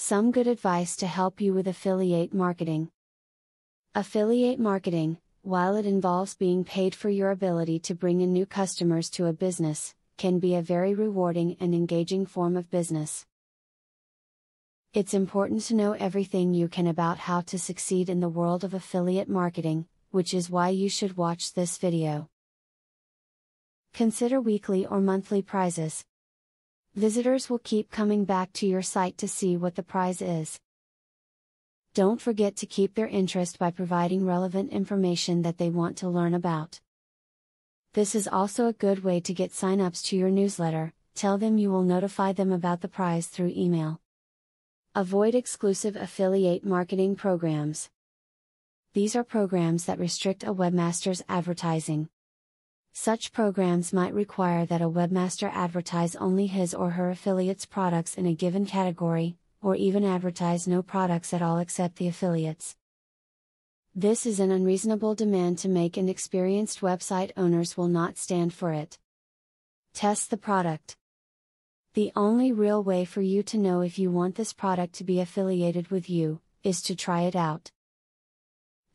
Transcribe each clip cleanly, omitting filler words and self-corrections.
Some good advice to help you with affiliate marketing. Affiliate marketing, while it involves being paid for your ability to bring in new customers to a business, can be a very rewarding and engaging form of business. It's important to know everything you can about how to succeed in the world of affiliate marketing, which is why you should watch this video. Consider weekly or monthly prizes. Visitors will keep coming back to your site to see what the prize is. Don't forget to keep their interest by providing relevant information that they want to learn about. This is also a good way to get sign-ups to your newsletter. Tell them you will notify them about the prize through email. Avoid exclusive affiliate marketing programs. These are programs that restrict a webmaster's advertising. Such programs might require that a webmaster advertise only his or her affiliates' products in a given category, or even advertise no products at all except the affiliates. This is an unreasonable demand to make, and experienced website owners will not stand for it. Test the product. The only real way for you to know if you want this product to be affiliated with you, is to try it out.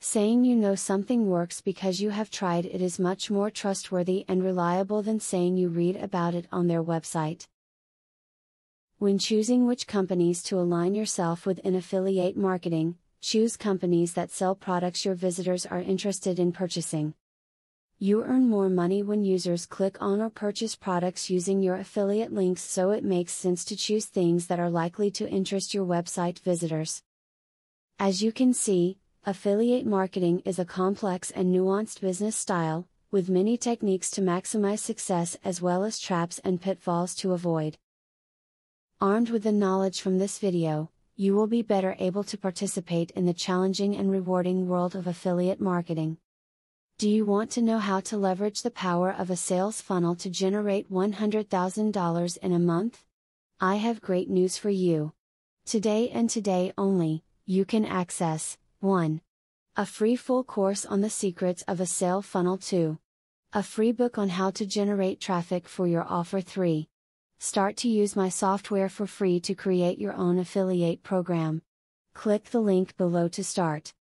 Saying you know something works because you have tried it is much more trustworthy and reliable than saying you read about it on their website. When choosing which companies to align yourself with in affiliate marketing, choose companies that sell products your visitors are interested in purchasing. You earn more money when users click on or purchase products using your affiliate links, so it makes sense to choose things that are likely to interest your website visitors. As you can see, affiliate marketing is a complex and nuanced business style, with many techniques to maximize success as well as traps and pitfalls to avoid. Armed with the knowledge from this video, you will be better able to participate in the challenging and rewarding world of affiliate marketing. Do you want to know how to leverage the power of a sales funnel to generate $100,000 in a month? I have great news for you. Today and today only, you can access 1. A free full course on the secrets of a sale funnel. 2. A free book on how to generate traffic for your offer. 3. Start to use my software for free to create your own affiliate program. Click the link below to start.